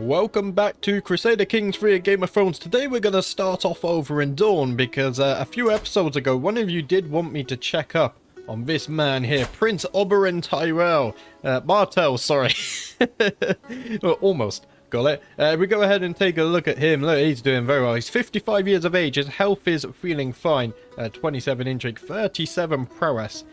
Welcome back to Crusader Kings 3 at Game of Thrones. Today we're going to start off over in Dawn because a few episodes ago one of you did want me to check up on this man here, Prince Martell, sorry. Well, almost got it. We go ahead and take a look at him. Look, he's doing very well. He's 55 years of age. His health is feeling fine. 27 intrigue, 37 prowess.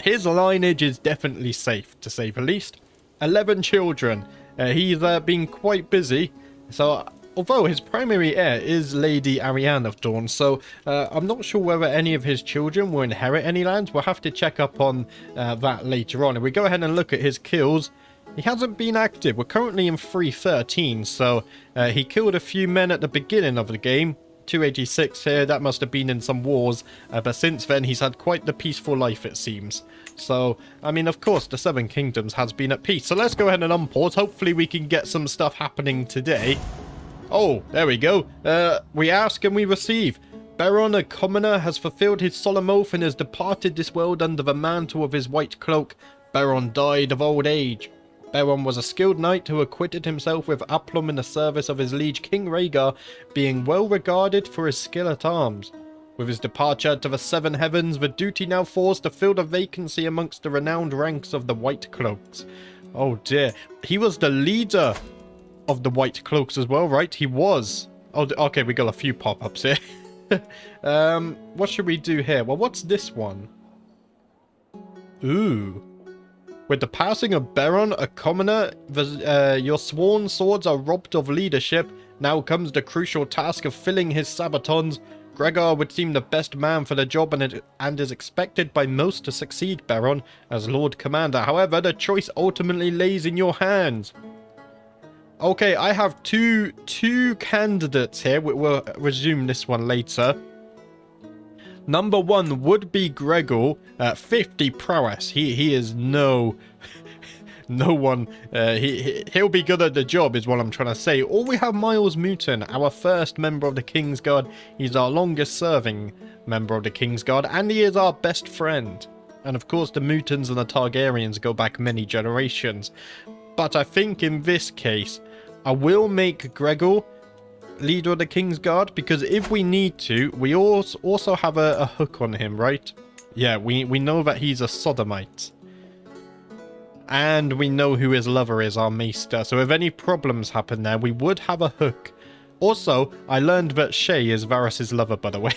His lineage is definitely safe, to say the least. 11 children. He's been quite busy, so although his primary heir is Lady Arianne of Dawn, so I'm not sure whether any of his children will inherit any lands. We'll have to check up on that later on. If we go ahead and look at his kills, he hasn't been active. We're currently in 313, so he killed a few men at the beginning of the game. 286 here, that must have been in some wars, but since then he's had quite the peaceful life, it seems. So, I mean, of course, the Seven Kingdoms has been at peace. So let's go ahead and unpause. Hopefully we can get some stuff happening today. Oh, there we go. We ask and we receive. Baron, a commoner, has fulfilled his solemn oath and has departed this world under the mantle of his white cloak. Baron died of old age. Baron was a skilled knight who acquitted himself with aplomb in the service of his liege King Rhaegar, being well regarded for his skill at arms. With his departure to the Seven Heavens, the duty now falls to fill the vacancy amongst the renowned ranks of the White Cloaks. Oh dear. He was the leader of the White Cloaks as well, right? He was. Oh, okay, we got a few pop-ups here. What should we do here? Well, what's this one? Ooh. With the passing of Baron, a commoner, your sworn swords are robbed of leadership. Now comes the crucial task of filling his sabatons. Rhaegar would seem the best man for the job and is expected by most to succeed Baron as Lord Commander. However, the choice ultimately lays in your hands. Okay, I have two candidates here. We'll resume this one later. Number one would be Gregor, 50 prowess. He is no one. He'll be good at the job is what I'm trying to say. Or we have Miles Mouton, our first member of the Kingsguard. He's our longest serving member of the Kingsguard, and he is our best friend. And of course the Moutons and the Targaryens go back many generations. But I think in this case, I will make Gregor leader of the Kingsguard, because if we need to, we also have a hook on him, right? Yeah, we know that he's a sodomite. And we know who his lover is, our maester. So if any problems happen there, we would have a hook. Also, I learned that Shay is Varys' lover, by the way.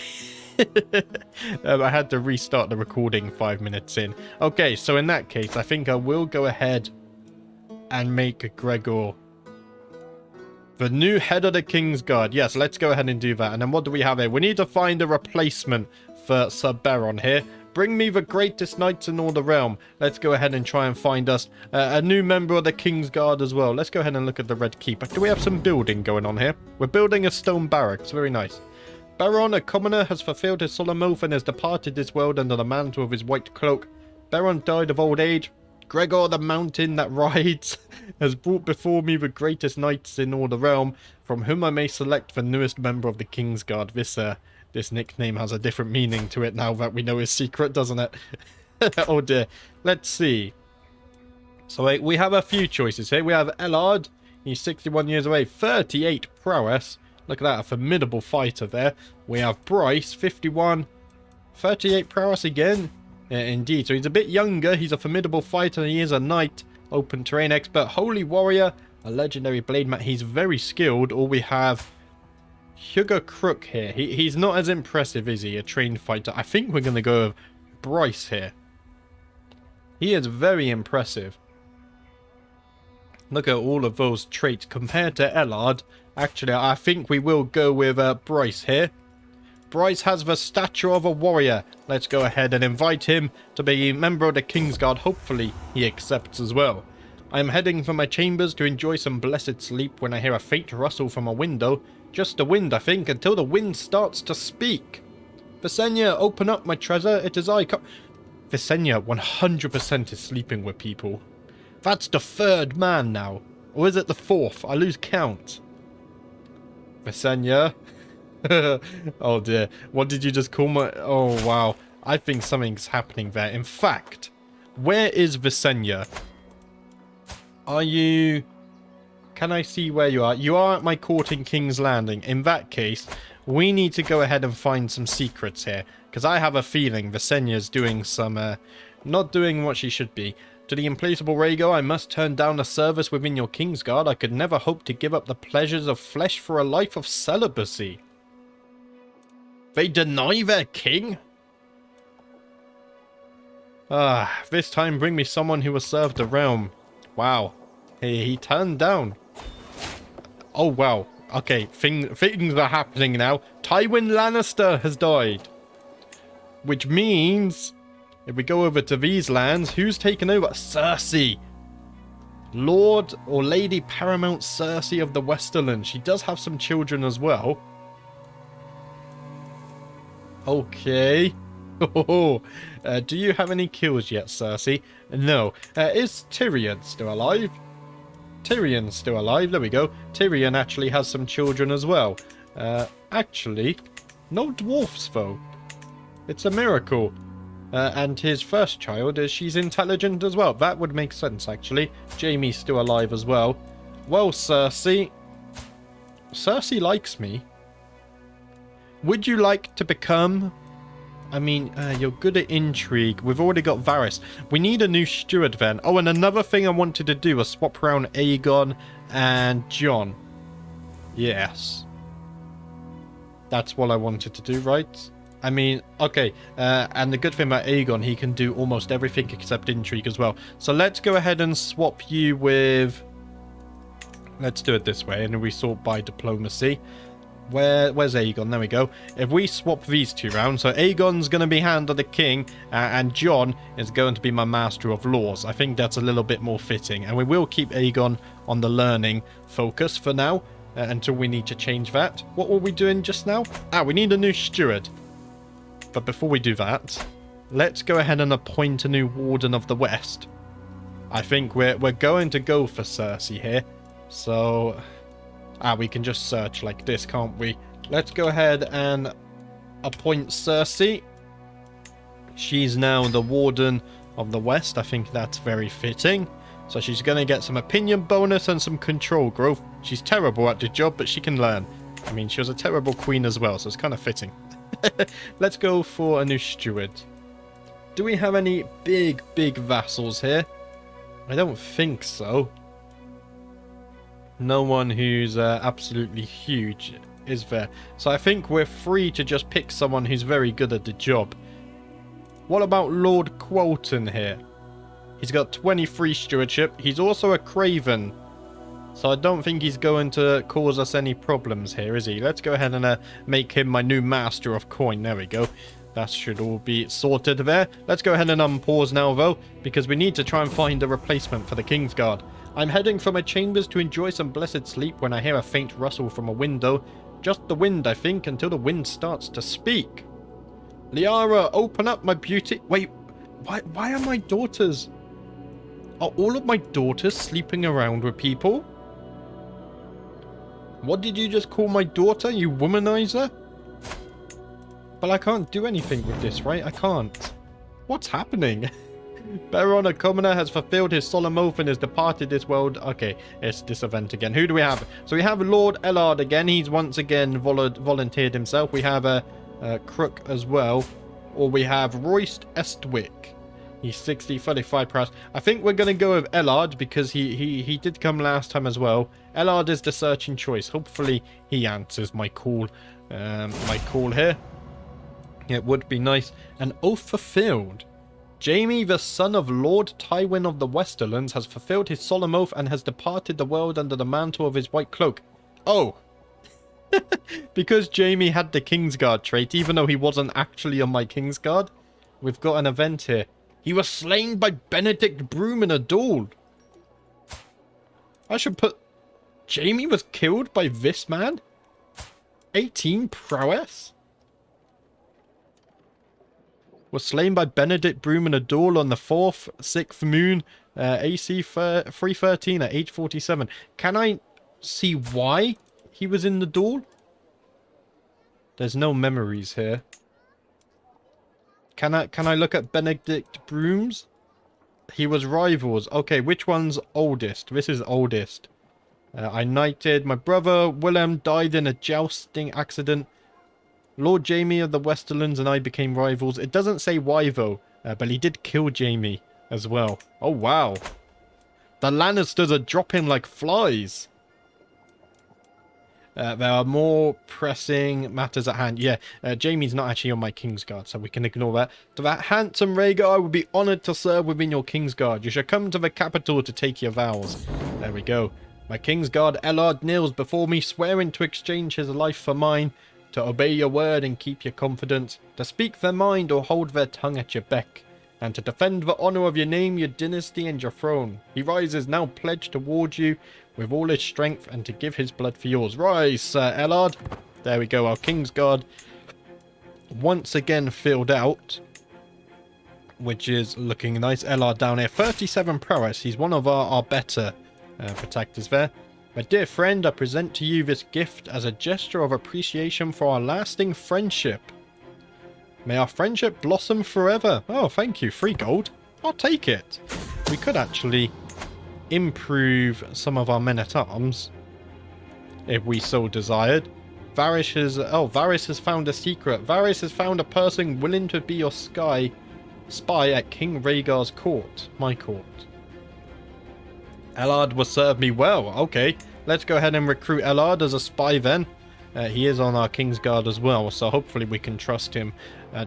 I had to restart the recording 5 minutes in. Okay, so in that case, I think I will go ahead and make Gregor the new head of the Kingsguard. Yes, let's go ahead and do that. And then what do we have here? We need to find a replacement for Sir Baron here. Bring me the greatest knights in all the realm. Let's go ahead and try and find us a new member of the Kingsguard as well. Let's go ahead and look at the Red Keep. Do we have some building going on here? We're building a stone barracks. Very nice. Baron, a commoner, has fulfilled his solemn oath and has departed this world under the mantle of his white cloak. Baron died of old age. Gregor, the mountain that rides, has brought before me the greatest knights in all the realm, from whom I may select the newest member of the Kingsguard. This nickname has a different meaning to it now that we know his secret, doesn't it? Oh dear. Let's see. So we have a few choices here. We have Ellard. He's 61 years of age, 38 prowess. Look at that, a formidable fighter there. We have Bryce, 51, 38 prowess again. Indeed, so he's a bit younger. He's a formidable fighter. He is a knight, open terrain expert, holy warrior, a legendary blade man. He's very skilled. Or we have Hugo Crook here. He's not as impressive, is he? A trained fighter. I think we're going to go with Bryce here. He is very impressive. Look at all of those traits compared to Ellard. Actually, I think we will go with Bryce here. Bryce has the stature of a warrior. Let's go ahead and invite him to be a member of the Kingsguard. Hopefully he accepts as well. I am heading for my chambers to enjoy some blessed sleep when I hear a faint rustle from a window. Just the wind, I think, until the wind starts to speak. Visenya, open up, my treasure. It is I. Visenya 100% is sleeping with people. That's the third man now. Or is it the fourth? I lose count. Visenya. Oh dear. What did you just call my... Oh wow. I think something's happening there. In fact, where is Visenya? Are you... can I see where you are? You are at my court in King's Landing. In that case, we need to go ahead and find some secrets here. Because I have a feeling Visenya's doing some, not doing what she should be. To the implacable Rhaegar, I must turn down a service within your Kingsguard. I could never hope to give up the pleasures of flesh for a life of celibacy. They deny their king? Ah, this time bring me someone who will serve the realm. Wow. He turned down. Oh, wow. Okay, things are happening now. Tywin Lannister has died. Which means, if we go over to these lands, who's taken over? Cersei. Lord or Lady Paramount Cersei of the Westerland. She does have some children as well. Okay. Do you have any kills yet, Cersei? No. Is Tyrion still alive? Tyrion's still alive. There we go. Tyrion actually has some children as well. Actually, no dwarfs though. It's a miracle. And his first child, she's intelligent as well. That would make sense, actually. Jaime's still alive as well. Well, Cersei. Cersei likes me. Would you like to become... I mean, you're good at intrigue. We've already got Varys. We need a new steward then. Oh, and another thing I wanted to do was swap around Aegon and Jon. Yes. That's what I wanted to do, right? I mean, okay. And the good thing about Aegon, he can do almost everything except intrigue as well. So let's go ahead and swap you with... Let's do it this way, and we sort by diplomacy. Where's Aegon? There we go. If we swap these two rounds, so Aegon's going to be Hand of the King, and Jon is going to be my Master of Laws. I think that's a little bit more fitting. And we will keep Aegon on the learning focus for now, until we need to change that. What were we doing just now? We need a new steward. But before we do that, let's go ahead and appoint a new Warden of the West. I think we're going to go for Cersei here. So... we can just search like this, can't we? Let's go ahead and appoint Cersei. She's now the Warden of the West. I think that's very fitting. So she's going to get some opinion bonus and some control growth. She's terrible at the job, but she can learn. I mean, she was a terrible queen as well, so it's kind of fitting. Let's go for a new steward. Do we have any big vassals here? I don't think so. No one who's absolutely huge is there. So I think we're free to just pick someone who's very good at the job. What about Lord Quolton here? He's got 23 stewardship. He's also a Craven. So I don't think he's going to cause us any problems here, is he? Let's go ahead and make him my new Master of Coin. There we go. That should all be sorted there. Let's go ahead and unpause now, though, because we need to try and find a replacement for the Kingsguard. I'm heading for my chambers to enjoy some blessed sleep when I hear a faint rustle from a window. Just the wind, I think, until the wind starts to speak. Liara, open up, my beauty. Wait, why are my daughters... Are all of my daughters sleeping around with people? What did you just call my daughter, you womanizer? But I can't do anything with this, right? I can't. What's happening? Baron, a commoner, has fulfilled his solemn oath and has departed this world. Okay, it's this event again. Who do we have? So we have Lord Ellard again. He's once again volunteered himself. We have a Crook as well. Or we have Royce Estwick. He's 60, 35 prowess. I think we're going to go with Ellard because he did come last time as well. Ellard is the searching choice. Hopefully he answers my call here. It would be nice. An oath fulfilled. Jaime, the son of Lord Tywin of the Westerlands, has fulfilled his solemn oath and has departed the world under the mantle of his white cloak. Oh. Because Jaime had the Kingsguard trait, even though he wasn't actually on my Kingsguard, we've got an event here. He was slain by Benedict Broom in a duel. I should put... Jaime was killed by this man? 18 prowess? Was slain by Benedict Broom in a duel on the 4th, 6th moon, AC 313 at age 47. Can I see why he was in the duel? There's no memories here. Can I look at Benedict Broom's? He was rivals. Okay, which one's oldest? This is oldest. I knighted my brother. Willem died in a jousting accident. Lord Jaime of the Westerlands and I became rivals. It doesn't say why though, but he did kill Jaime as well. Oh wow. The Lannisters are dropping like flies. There are more pressing matters at hand. Yeah, Jaime's not actually on my Kingsguard, so we can ignore that. To that handsome Rhaegar, I would be honoured to serve within your Kingsguard. You shall come to the capital to take your vows. There we go. My Kingsguard Ellard kneels before me, swearing to exchange his life for mine, to obey your word and keep your confidence, to speak their mind or hold their tongue at your beck, and to defend the honour of your name, your dynasty, and your throne. He rises now pledged towards you with all his strength, and to give his blood for yours. Rise, Sir Ellard. There we go, our Kingsguard once again filled out, which is looking nice. Ellard down here, 37 prowess. He's one of our better protectors there. My dear friend, I present to you this gift as a gesture of appreciation for our lasting friendship. May our friendship blossom forever. Oh, thank you. 3 gold. I'll take it. We could actually improve some of our men-at-arms if we so desired. Varys has found a secret. Varys has found a person willing to be your spy at King Rhaegar's court. My court. Ellard will serve me well. Okay, let's go ahead and recruit Ellard as a spy then. He is on our Kingsguard as well, so hopefully we can trust him.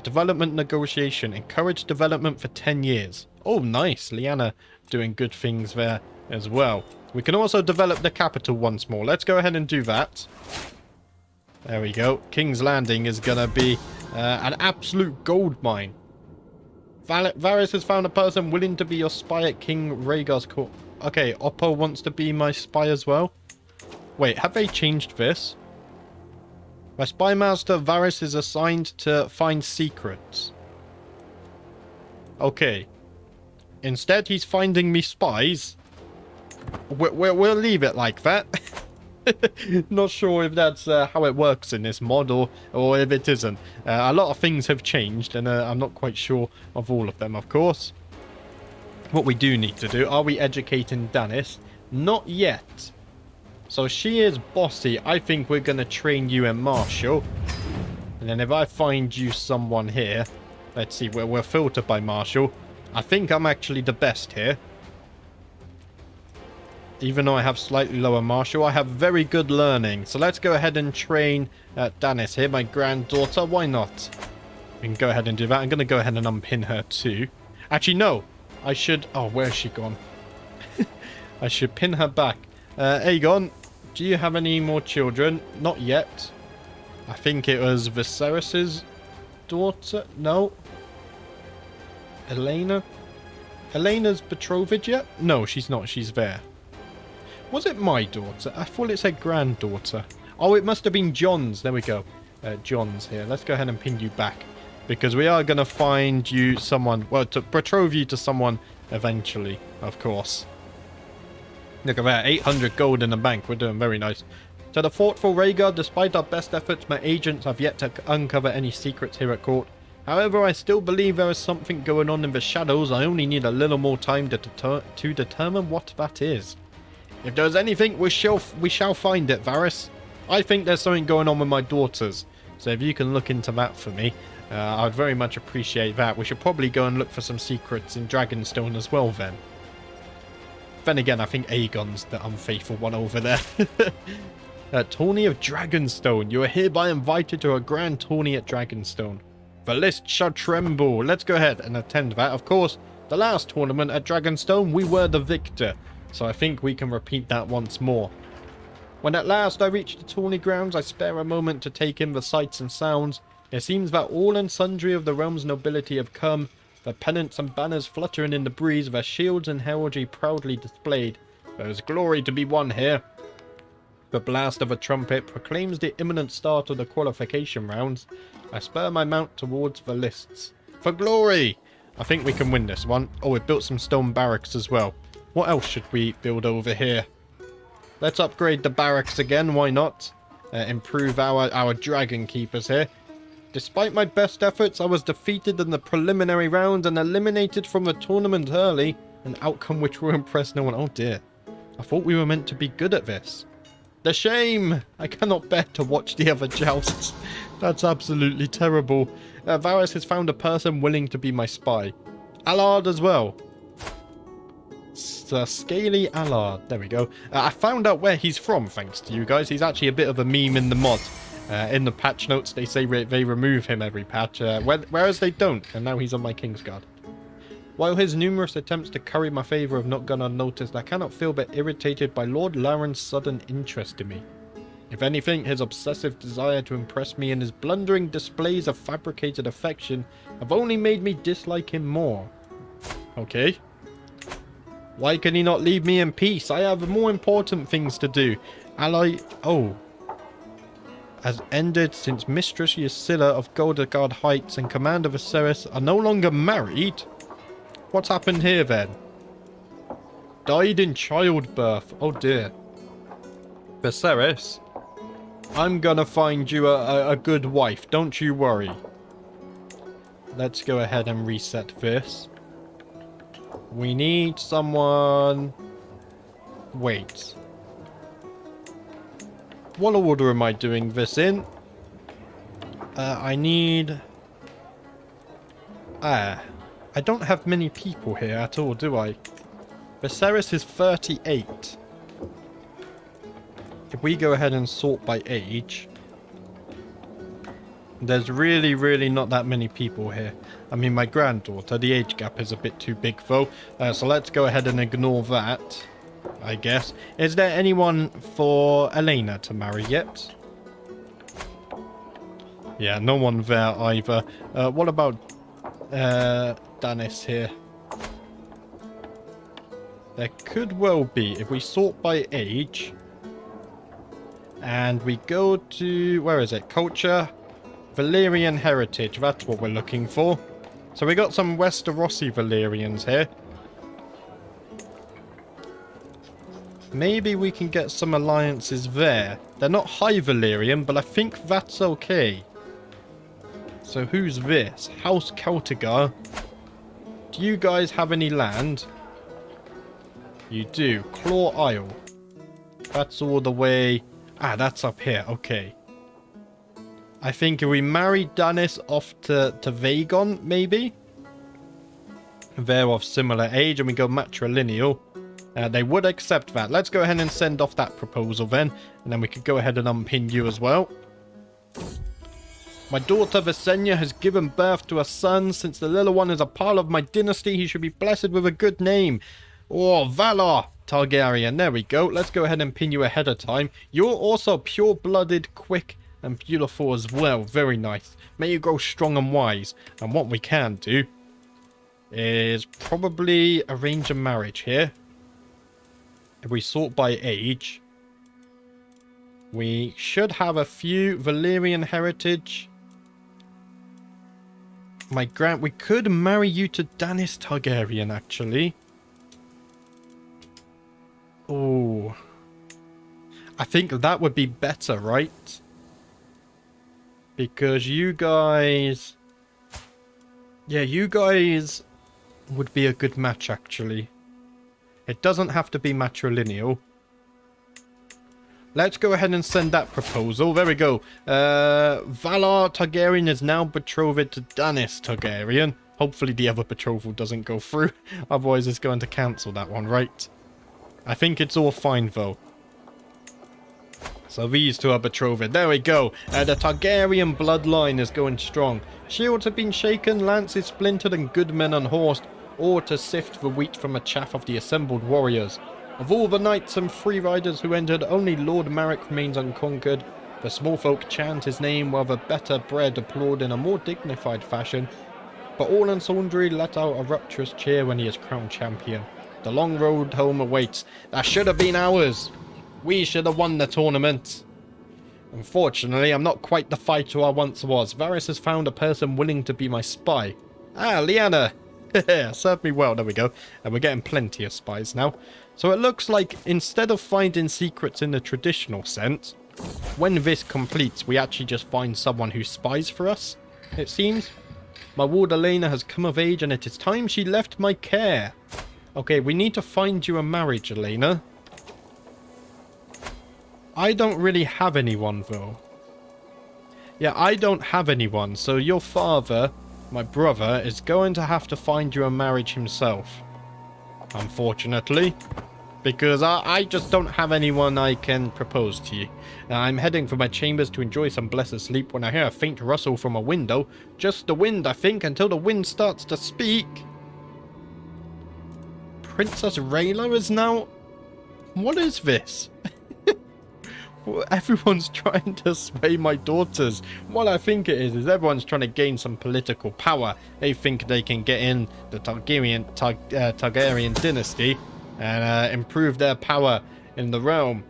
Development negotiation. Encourage development for 10 years. Oh, nice. Lyanna doing good things there as well. We can also develop the capital once more. Let's go ahead and do that. There we go. King's Landing is going to be an absolute gold mine. Varys has found a person willing to be your spy at King Rhaegar's court. Okay, Oppo wants to be my spy as well. Wait, have they changed this? My spy master Varys is assigned to find secrets. Okay. Instead, he's finding me spies. We'll leave it like that. Not sure if that's how it works in this mod or if it isn't. A lot of things have changed and I'm not quite sure of all of them, of course. What we do need to do, are we educating Danis? Not yet. So she is bossy. I think we're going to train you in martial. And then if I find you someone here, let's see, we're filtered by martial. I think I'm actually the best here. Even though I have slightly lower martial, I have very good learning. So let's go ahead and train Danis here, my granddaughter. Why not? We can go ahead and do that. I'm going to go ahead and unpin her too. Actually, no. I should... Oh, where's she gone? I should pin her back. Aegon, do you have any more children? Not yet. I think it was Viserys's daughter. No. Elena? Elena's betrothed yet? No, she's not. She's there. Was it my daughter? I thought it said granddaughter. Oh, it must have been John's. There we go. John's here. Let's go ahead and pin you back. Because we are going to find you someone... Well, to betroth you to someone eventually, of course. Look at that. 800 gold in the bank. We're doing very nice. To the thoughtful Rhaegar, despite our best efforts, my agents have yet to uncover any secrets here at court. However, I still believe there is something going on in the shadows. I only need a little more time to determine what that is. If there's anything, we shall find it, Varys. I think there's something going on with my daughters. So if you can look into that for me, I would very much appreciate that. We should probably go and look for some secrets in Dragonstone as well then. Then again, I think Aegon's the unfaithful one over there. Tourney of Dragonstone. You are hereby invited to a grand tourney at Dragonstone. The list shall tremble. Let's go ahead and attend that. Of course, the last tournament at Dragonstone, we were the victor. So I think we can repeat that once more. When at last I reach the tourney grounds, I spare a moment to take in the sights and sounds. It seems that all and sundry of the realm's nobility have come, their pennants and banners fluttering in the breeze, their shields and heraldry proudly displayed. There is glory to be won here. The blast of a trumpet proclaims the imminent start of the qualification rounds. I spur my mount towards the lists. For glory! I think we can win this one. Oh, we built some stone barracks as well. What else should we build over here? Let's upgrade the barracks again, why not? Improve our dragon keepers here. Despite my best efforts, I was defeated in the preliminary round and eliminated from the tournament early. An outcome which will impress no one. Oh dear. I thought we were meant to be good at this. The shame! I cannot bear to watch the other jousts. That's absolutely terrible. Varys has found a person willing to be my spy. Allard as well. Scaly Allard. There we go. I found out where he's from, thanks to you guys. He's actually a bit of a meme in the mod. In the patch notes, they say they remove him every patch, whereas they don't, and now he's on my Kingsguard. While his numerous attempts to curry my favour have not gone unnoticed, I cannot feel but irritated by Lord Laren's sudden interest in me. If anything, his obsessive desire to impress me and his blundering displays of fabricated affection have only made me dislike him more. Okay. Why can he not leave me in peace? I have more important things to do. Oh. Has ended since Mistress Ysilla of Goldegard Heights and Commander Viserys are no longer married? What's happened here then? Died in childbirth. Oh dear. Viserys, I'm gonna find you a good wife. Don't you worry. Let's go ahead and reset this. We need someone... Wait. What order am I doing this in? I need... I don't have many people here at all, do I? Viserys is 38. If we go ahead and sort by age... There's really not that many people here. I mean, my granddaughter, the age gap is a bit too big though. So let's go ahead and ignore that, I guess. Is there anyone for Elena to marry yet? Yeah, no one there either. What about Danis here? There could well be, if we sort by age. And we go to, where is it? Culture. Valyrian heritage, that's what we're looking for. So we got some Westerosi Valyrians here. Maybe we can get some alliances there. They're not High Valyrian, but I think that's okay. So who's this? House Celtigar. Do you guys have any land? You do. Claw Isle. That's all the way... Ah, that's up here. Okay. I think if we marry Danis off to Vagon, maybe? They're of similar age and we go matrilineal. They would accept that. Let's go ahead and send off that proposal then. And then we could go ahead and unpin you as well. My daughter Visenya has given birth to a son. Since the little one is a part of my dynasty, he should be blessed with a good name. Oh, Valar Targaryen. There we go. Let's go ahead and pin you ahead of time. You're also pure-blooded, quick, and beautiful as well. Very nice. May you grow strong and wise. And what we can do is probably arrange a marriage here. If we sort by age, we should have a few Valyrian heritage. We could marry you to Danis Targaryen, actually. Oh. I think that would be better, right? Because you guys... Yeah, you guys would be a good match, actually. It doesn't have to be matrilineal. Let's go ahead and send that proposal. There we go. Valar Targaryen is now betrothed to Danis Targaryen. Hopefully the other betrothal doesn't go through. Otherwise it's going to cancel that one, right? I think it's all fine, though. So these two are betrothed. There we go. The Targaryen bloodline is going strong. Shields have been shaken, lances splintered, and good men unhorsed, all to sift the wheat from the chaff of the assembled warriors. Of all the knights and free riders who entered, only Lord Marek remains unconquered. The small folk chant his name while the better bred applaud in a more dignified fashion. But all and sundry let out a rapturous cheer when he is crowned champion. The long road home awaits. That should have been ours. We should have won the tournament. Unfortunately, I'm not quite the fighter I once was. Varys has found a person willing to be my spy. Ah, Lyanna. Served me well. There we go. And we're getting plenty of spies now. So it looks like instead of finding secrets in the traditional sense, when this completes, we actually just find someone who spies for us, it seems. My ward Elena has come of age and it is time she left my care. Okay, we need to find you a marriage, Elena. I don't really have anyone, though. Yeah, I don't have anyone, so your father, my brother, is going to have to find you a marriage himself. Unfortunately. Because I just don't have anyone I can propose to you. I'm heading for my chambers to enjoy some blessed sleep when I hear a faint rustle from a window. Just the wind, I think, until the wind starts to speak. Princess Rhaegar is now... What is this? Everyone's trying to sway my daughters. What I think it is everyone's trying to gain some political power. They think they can get in the Targaryen dynasty and improve their power in the realm.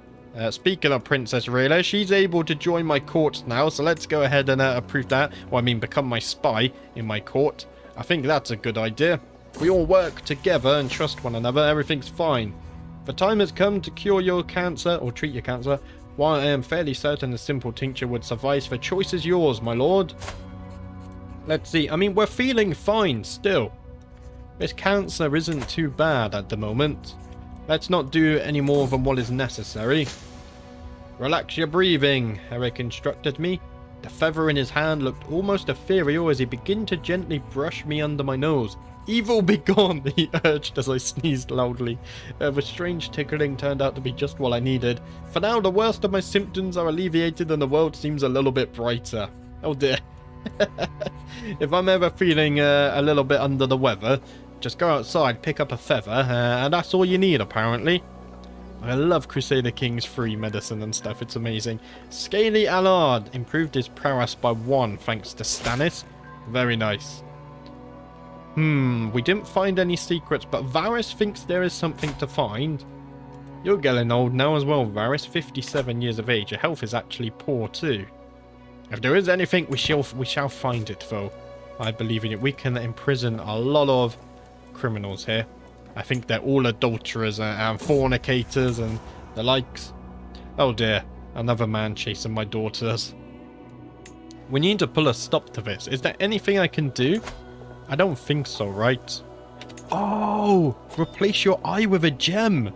Speaking of Princess Rhaegar, she's able to join my court now, so let's go ahead and approve that. Well, I mean, become my spy in my court. I think that's a good idea. We all work together and trust one another, everything's fine. The time has come to cure your cancer, or treat your cancer. While I am fairly certain a simple tincture would suffice, the choice is yours, my lord. Let's see. I mean, we're feeling fine still. This cancer isn't too bad at the moment. Let's not do any more than what is necessary. Relax your breathing, Eric instructed me. The feather in his hand looked almost ethereal as he began to gently brush me under my nose. Evil be gone, he urged as I sneezed loudly. The strange tickling turned out to be just what I needed. For now, the worst of my symptoms are alleviated and the world seems a little bit brighter. Oh dear. If I'm ever feeling a little bit under the weather, just go outside, pick up a feather, and that's all you need apparently. I love Crusader Kings free medicine and stuff, it's amazing. Scaly Allard improved his prowess by 1 thanks to Stannis. Very nice. We didn't find any secrets, but Varys thinks there is something to find. You're getting old now as well, Varys, 57 years of age. Your health is actually poor too. If there is anything, we shall find it, though. I believe in it. We can imprison a lot of criminals here. I think they're all adulterers and fornicators and the likes. Oh dear, another man chasing my daughters. We need to pull a stop to this. Is there anything I can do? I don't think so, right? Oh, replace your eye with a gem.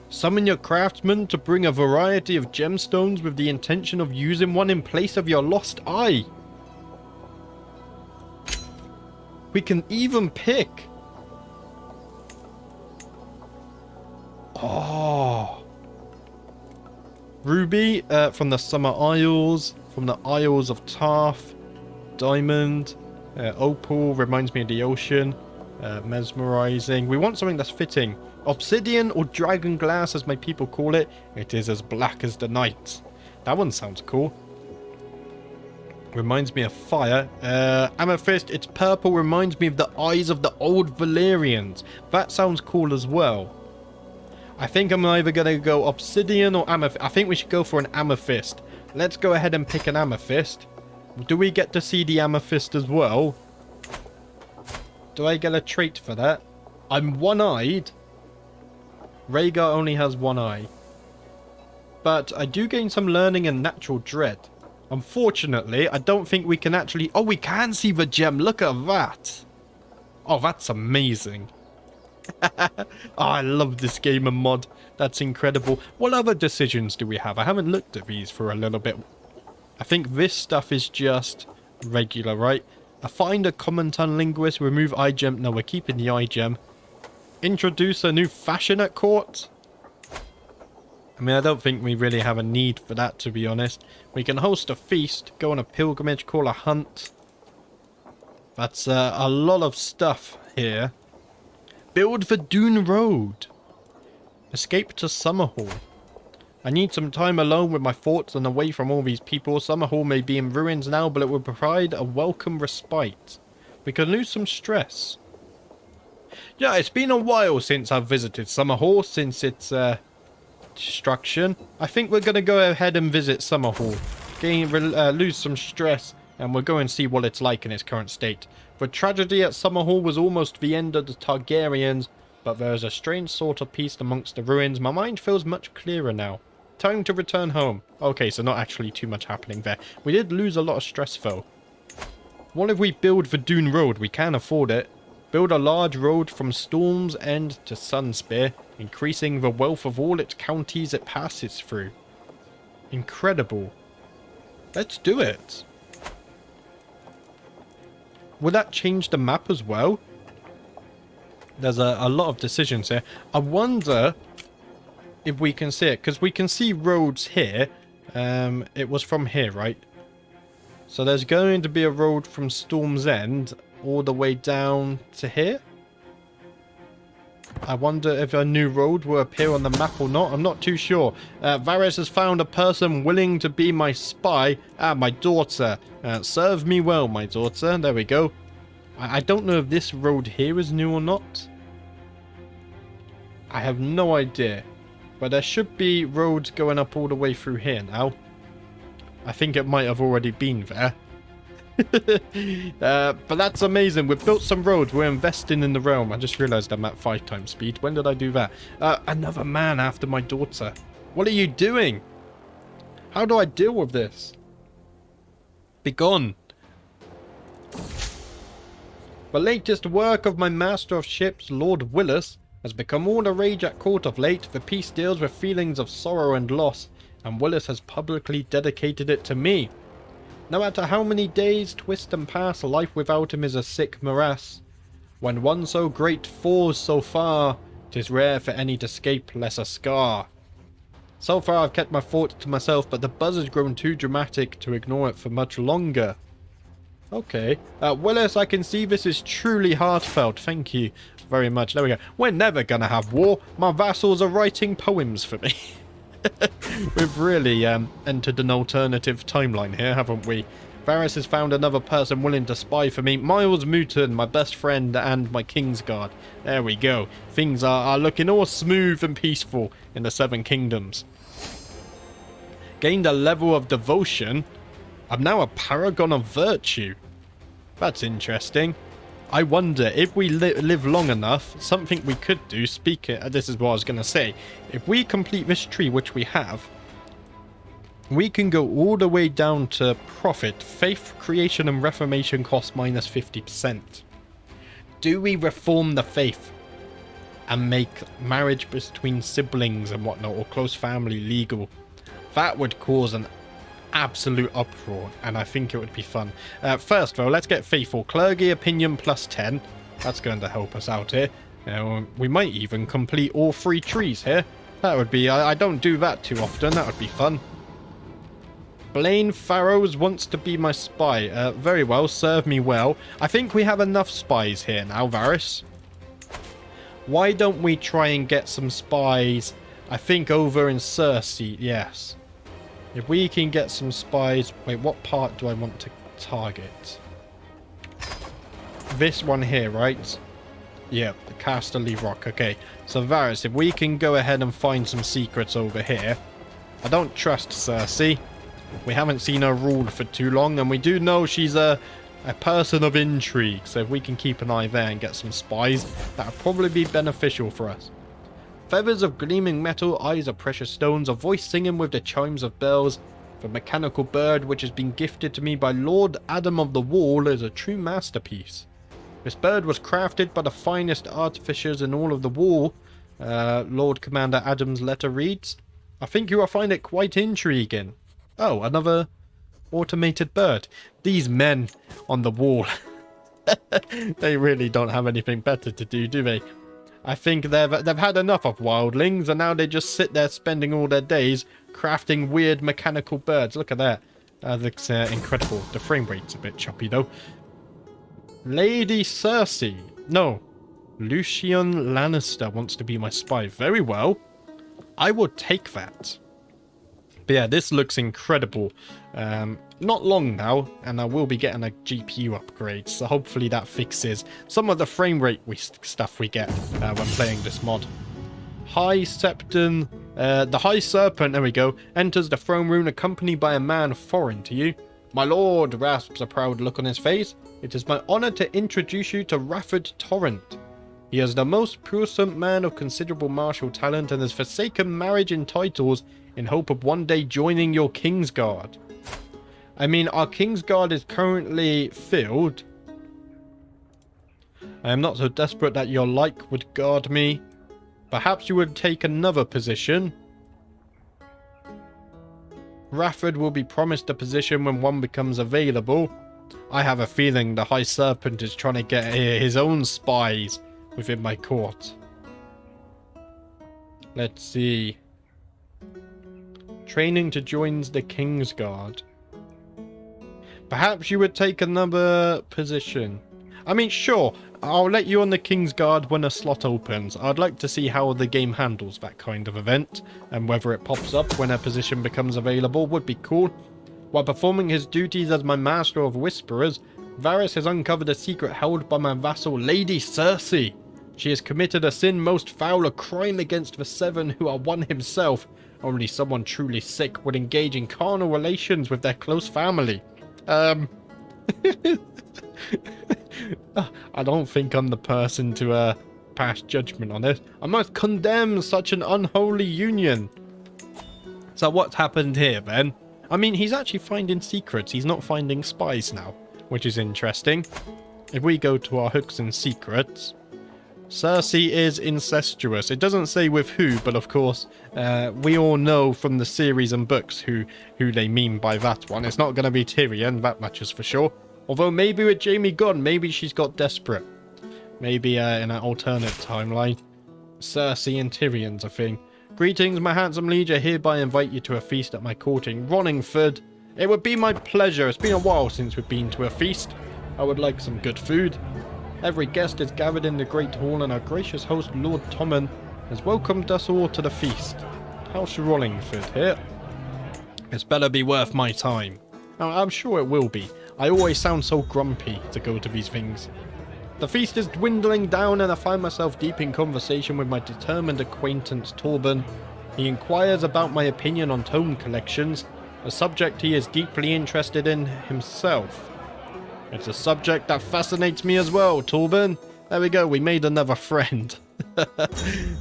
Summon your craftsman to bring a variety of gemstones with the intention of using one in place of your lost eye. We can even pick. Oh. Ruby from the Summer Isles, from the Isles of Tarth. Diamond. Opal reminds me of the ocean. Mesmerizing. We want something that's fitting. Obsidian or dragon glass as my people call it. It is as black as the night. That one sounds cool. Reminds me of fire. Amethyst, it's purple, reminds me of the eyes of the old Valyrians. That sounds cool as well. I think I'm either going to go obsidian or amethyst. I think we should go for an amethyst. Let's go ahead and pick an amethyst. Do we get to see the amethyst as well? Do I get a trait for that? I'm one-eyed. Rhaegar only has one eye. But I do gain some learning and natural dread. Unfortunately, I don't think we can actually... Oh, we can see the gem. Look at that. Oh, that's amazing. Oh, I love this game and mod. That's incredible. What other decisions do we have? I haven't looked at these for a little bit. I think this stuff is just regular, right? Find a common tongue linguist, remove eye gem. No, we're keeping the eye gem. Introduce a new fashion at court. I mean, I don't think we really have a need for that, to be honest. We can host a feast, go on a pilgrimage, call a hunt. That's a lot of stuff here. Build the Dune Road. Escape to Summerhall. I need some time alone with my thoughts and away from all these people. Summerhall may be in ruins now, but it will provide a welcome respite. We can lose some stress. Yeah, it's been a while since I've visited Summerhall, since its destruction. I think we're going to go ahead and visit Summerhall. Lose some stress, and we'll go and see what it's like in its current state. The tragedy at Summerhall was almost the end of the Targaryens, but there is a strange sort of peace amongst the ruins. My mind feels much clearer now. Time to return home. Okay, so not actually too much happening there. We did lose a lot of stress, though. What if we build the Dune Road? We can afford it. Build a large road from Storm's End to Sunspear. increasing the wealth of all its counties it passes through. Incredible. Let's do it. Will that change the map as well? There's a lot of decisions here. I wonder if we can see it, because we can see roads here. It was from here, right? So there's going to be a road from Storm's End all the way down to here. I wonder if a new road will appear on the map or not. I'm not too sure. Varys has found a person willing to be my spy. Ah, my daughter. Serve me well, my daughter. There we go. I don't know if this road here is new or not. I have no idea. But there should be roads going up all the way through here now. I think it might have already been there. But that's amazing. We've built some roads. We're investing in the realm. I just realized I'm at 5 times speed. When did I do that? Another man after my daughter. What are you doing? How do I deal with this? Be gone. The latest work of my master of ships, Lord Willis, has become all the rage at court of late. The piece deals with feelings of sorrow and loss, and Willis has publicly dedicated it to me. No matter how many days twist and pass, life without him is a sick morass. When one so great falls so far, 'tis rare for any to escape less a scar. So far I've kept my thoughts to myself, but the buzz has grown too dramatic to ignore it for much longer. Okay. Willis, I can see this is truly heartfelt. Thank you very much. There we go. We're never gonna have war. My vassals are writing poems for me. We've really entered an alternative timeline here, haven't we? Varys has found another person willing to spy for me. Miles Mouton, my best friend and my Kingsguard. There we go. Things are looking all smooth and peaceful in the Seven Kingdoms. Gained a level of devotion. I'm now a paragon of virtue. That's interesting. I wonder if we live long enough, something we could do, this is what I was going to say. If we complete this tree, which we have, we can go all the way down to profit. Faith, creation, and reformation cost minus 50%. Do we reform the faith and make marriage between siblings and whatnot, or close family, legal? That would cause an absolute uproar, and I think it would be fun. First though, let's get faithful. Clergy opinion plus 10. That's going to help us out here. We might even complete all 3 trees here. That would be, I don't do that too often. That would be fun. Blaine Farrows wants to be my spy. Very well, serve me well. I think we have enough spies here now, Varys. Why don't we try and get some spies, I think, over in Cersei? Yes. If we can get some spies... Wait, what part do I want to target? This one here, right? Yeah, the Casterly Rock. Okay, so Varys, if we can go ahead and find some secrets over here. I don't trust Cersei. We haven't seen her rule for too long, and we do know she's a person of intrigue. So if we can keep an eye there and get some spies, that would probably be beneficial for us. Feathers of gleaming metal, eyes of precious stones, a voice singing with the chimes of bells. The mechanical bird which has been gifted to me by Lord Adam of the Wall is a true masterpiece. This bird was crafted by the finest artificers in all of the Wall. Lord Commander Adam's letter reads, I think you will find it quite intriguing. Oh, another automated bird. These men on the Wall. They really don't have anything better to do, do they? I think they've had enough of wildlings, and now they just sit there spending all their days crafting weird mechanical birds. Look at that. That looks incredible. The frame rate's a bit choppy, though. Lady Cersei. No. Lucian Lannister wants to be my spy. Very well. I would take that. But yeah, this looks incredible. Not long now, and I will be getting a GPU upgrade, so hopefully that fixes some of the frame rate stuff we get when playing this mod. High Septon, the High Serpent, there we go, enters the throne room accompanied by a man foreign to you. My lord, rasps a proud look on his face. It is my honor to introduce you to Rafford Torrent. He is the most puissant man of considerable martial talent and has forsaken marriage and titles in hope of one day joining your Kingsguard. I mean, our Kingsguard is currently filled. I am not so desperate that your like would guard me. Perhaps you would take another position. Rafford will be promised a position when one becomes available. I have a feeling the High Serpent is trying to get his own spies within my court. Let's see. Training to join the King's Guard. Perhaps you would take another position. I mean, sure, I'll let you on the King's Guard when a slot opens. I'd like to see how the game handles that kind of event, and whether it pops up when a position becomes available would be cool. While performing his duties as my Master of Whisperers, Varys has uncovered a secret held by my vassal Lady Cersei. She has committed a sin most foul, a crime against the Seven who are one himself. Only someone truly sick would engage in carnal relations with their close family. I don't think I'm the person to pass judgment on it. I must condemn such an unholy union. So what's happened here then? I mean, he's actually finding secrets. He's not finding spies now, which is interesting. If we go to our hooks and secrets, Cersei is incestuous. It doesn't say with who, but of course, we all know from the series and books who they mean by that one. It's not going to be Tyrion, that much is for sure. Although maybe with Jaime gone, maybe she's got desperate. Maybe in an alternate timeline, Cersei and Tyrion's a thing. Greetings, my handsome liege. I hereby invite you to a feast at my court in Ronningford. It would be my pleasure. It's been a while since we've been to a feast. I would like some good food. Every guest is gathered in the great hall, and our gracious host, Lord Tommen, has welcomed us all to the feast. House Ronningford here. It's better be worth my time. I'm sure it will be. I always sound so grumpy to go to these things. The feast is dwindling down, and I find myself deep in conversation with my determined acquaintance Torben. He inquires about my opinion on tome collections, a subject he is deeply interested in himself. It's a subject that fascinates me as well, Torben. There we go, we made another friend.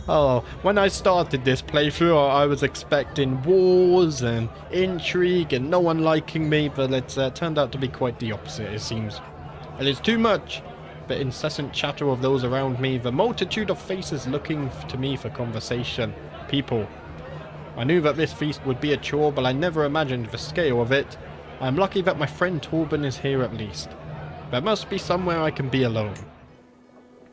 Oh, when I started this playthrough, I was expecting wars and intrigue and no one liking me, but it's turned out to be quite the opposite, it seems. It is too much. The incessant chatter of those around me, the multitude of faces looking to me for conversation. People. I knew that this feast would be a chore, but I never imagined the scale of it. I am lucky that my friend Torben is here at least. There must be somewhere I can be alone.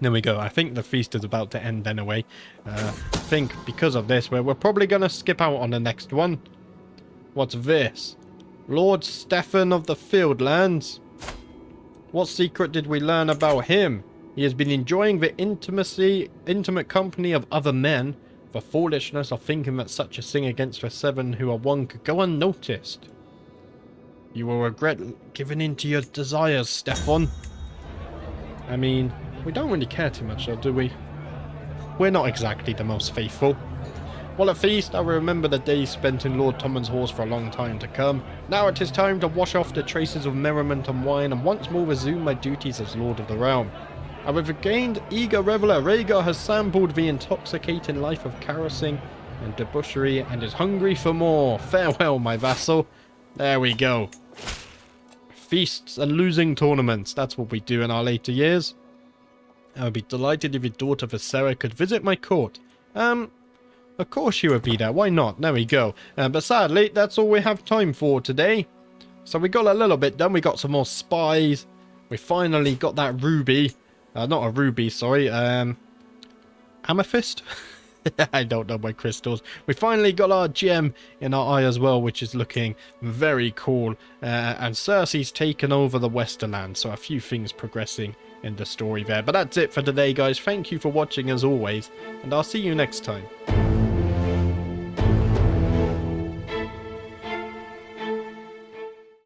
There we go. I think the feast is about to end anyway. I think because of this, we're probably going to skip out on the next one. What's this? Lord Stefan of the Fieldlands. What secret did we learn about him? He has been enjoying the intimate company of other men. The foolishness of thinking that such a thing against the Seven who are one could go unnoticed. You will regret giving in to your desires, Stefan. I mean, we don't really care too much, though, do we? We're not exactly the most faithful. While at feast, I will remember the days spent in Lord Tommen's halls for a long time to come. Now it is time to wash off the traces of merriment and wine and once more resume my duties as Lord of the Realm. I have regained eager reveller. Rhaegar has sampled the intoxicating life of carousing and debauchery and is hungry for more. Farewell, my vassal. There we go. Feasts and losing tournaments. That's what we do in our later years. I would be delighted if your daughter Visera could visit my court. Of course she would be there. Why not? There we go. But sadly, that's all we have time for today. So we got a little bit done. We got some more spies. We finally got that ruby. Not a ruby, sorry. Amethyst? I don't know my crystals. We finally got our gem in our eye as well, which is looking very cool. And Cersei's taken over the Westerland, so a few things progressing in the story there. But that's it for today, guys. Thank you for watching as always, and I'll see you next time.